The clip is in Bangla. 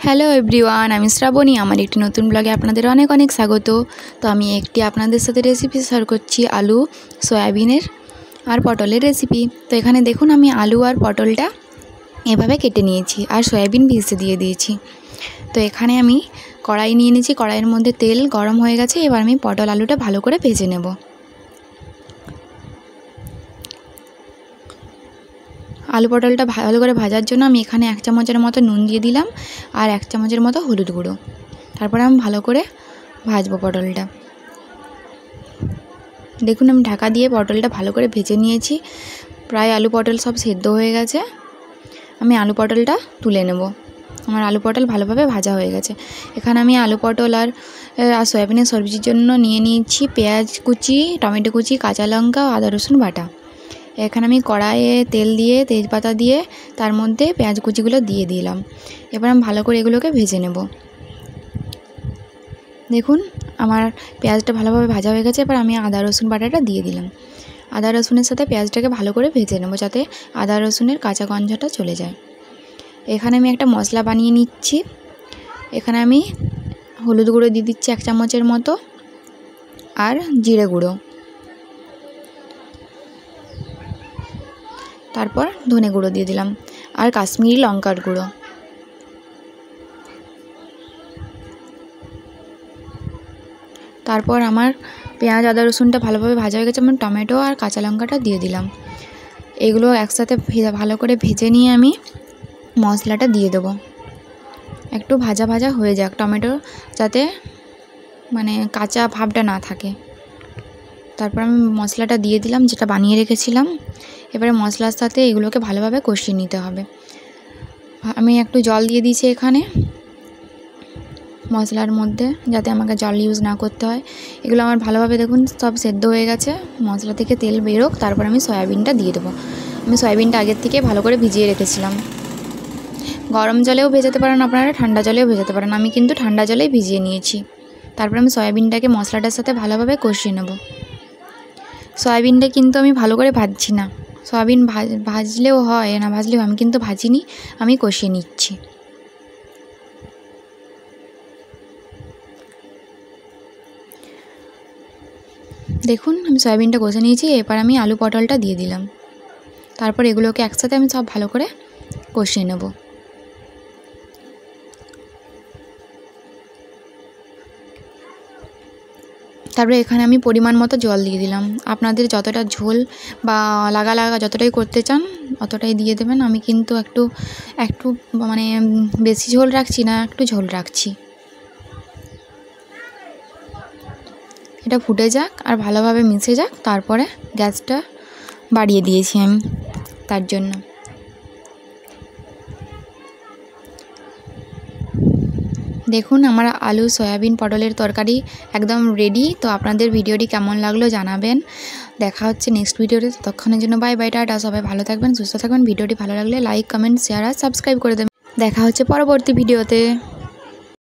হ্যালো এভরিওয়ান, আমি শ্রাবণী। আমার একটি নতুন ব্লগে আপনাদের অনেক অনেক স্বাগত। তো আমি একটি আপনাদের সাথে রেসিপি শেয়ার করছি, আলু সয়াবিনের আর পটলের রেসিপি। তো এখানে দেখুন আমি আলু আর পটলটা এভাবে কেটে নিয়েছি আর সয়াবিন ভিজতে দিয়ে দিয়েছি। তো এখানে আমি কড়াই নিয়ে নিয়েছি, কড়াইয়ের মধ্যে তেল গরম হয়ে গেছে। এবার আমি পটল আলুটা ভালো করে ভেজে নেব। আলু পটলটা ভালো করে ভাজার জন্য আমি এখানে 1 চামচের মতো নুন দিয়ে দিলাম আর 1 চামচের মতো হলুদ গুঁড়ো। তারপরে আমি ভালো করে ভাজবো পটলটা। দেখুন আমি ঢাকা দিয়ে পটলটা ভালো করে ভেজে নিয়েছি। প্রায় আলু পটল সব সেদ্ধ হয়ে গেছে। আমি আলু পটলটা তুলে নেব। আমার আলু পটল ভালোভাবে ভাজা হয়ে গেছে। এখানে আমি আলু পটল আর সয়াবিনের সবজির জন্য নিয়ে নিয়েছি পেঁয়াজ কুচি, টমেটো কুচি, কাঁচা লঙ্কা, আদা রসুন বাটা। এখানে আমি কড়াইয়ে তেল দিয়ে তেজপাতা দিয়ে তার মধ্যে পেঁয়াজ কুচিগুলো দিয়ে দিলাম। এবার আমি ভালো করে এগুলোকে ভেজে নেব। দেখুন আমার পেঁয়াজটা ভালোভাবে ভাজা হয়ে গেছে। এবার আমি আদা রসুন বাটাটা দিয়ে দিলাম। আদা রসুনের সাথে পেঁয়াজটাকে ভালো করে ভেজে নেব যাতে আদা রসুনের কাঁচা গন্ধটা চলে যায়। এখানে আমি একটা মশলা বানিয়ে নিচ্ছি। এখানে আমি হলুদ গুঁড়ো দিয়ে দিচ্ছি 1 চামচের মতো আর জিরে গুঁড়ো, তারপর ধনে গুঁড়ো দিয়ে দিলাম আর কাশ্মীরি লঙ্কার গুঁড়ো। তারপর আমার পেঁয়াজ আদা রসুনটা ভালোভাবে ভাজা হয়ে গেছে। আমি টমেটো আর কাঁচা লঙ্কাটা দিয়ে দিলাম। এগুলো একসাথে ভালো করে ভেজে নিয়ে আমি মশলাটা দিয়ে দেবো। একটু ভাজা ভাজা হয়ে যাক, টমেটো যাতে মানে কাঁচা ভাবটা না থাকে। তারপর আমি মশলাটা দিয়ে দিলাম যেটা বানিয়ে রেখেছিলাম। এবারে মশলার সাথে এগুলোকে ভালোভাবে কষিয়ে নিতে হবে। আমি একটু জল দিয়ে দিয়েছি এখানে মশলার মধ্যে, যাতে আমাকে জল ইউজ না করতে হয়। এগুলো আমার ভালোভাবে দেখুন সব সেদ্ধ হয়ে গেছে। মশলা থেকে তেল বেরোক, তারপর আমি সয়াবিনটা দিয়ে দেবো। আমি সয়াবিনটা আগের থেকে ভালো করে ভিজিয়ে রেখেছিলাম। গরম জলেও ভেজাতে পারেন আপনারা, ঠান্ডা জলেও ভেজাতে পারেন। আমি কিন্তু ঠান্ডা জলেই ভিজিয়ে নিয়েছি। তারপর আমি সয়াবিনটাকে মশলাটার সাথে ভালোভাবে কষিয়ে নেব। সয়াবিনটা কিন্তু আমি ভালো করে ভাজছি না। সয়াবিন ভাজলেও হয়, না ভাজলেও আমি কিন্তু ভাজিনি, আমি কষিয়ে নিচ্ছি। দেখুন আমি সয়াবিনটা কষে নিয়েছি। এবার আমি আলু পটলটা দিয়ে দিলাম। তারপর এগুলোকে একসাথে আমি সব ভালো করে কষিয়ে নেব। তারপরে এখানে আমি পরিমাণ মতো জল দিয়ে দিলাম। আপনাদের যতটা ঝোল বা লাগা যতটাই করতে চান অতটাই দিয়ে দেবেন। আমি কিন্তু একটু মানে বেশি ঝোল রাখছি না, একটু ঝোল রাখছি। এটা ফুটে যাক আর ভালোভাবে মিশে যাক। তারপরে গ্যাসটা বাড়িয়ে দিয়েছি আমি তার জন্য। দেখুন আমার আলু সয়াবিন পটলের তরকারি একদম রেডি। তো আপনাদের ভিডিওটি কেমন লাগলো জানাবেন। দেখা হচ্ছে নেক্সট ভিডিওতে। ততক্ষণের জন্য বাই বাই, টাটা। সবাই ভালো থাকবেন, সুস্থ থাকবেন। ভিডিওটি ভালো লাগলে লাইক, কমেন্ট, শেয়ার আর সাবস্ক্রাইব করে দেবেন। দেখা হচ্ছে পরবর্তী ভিডিওতে।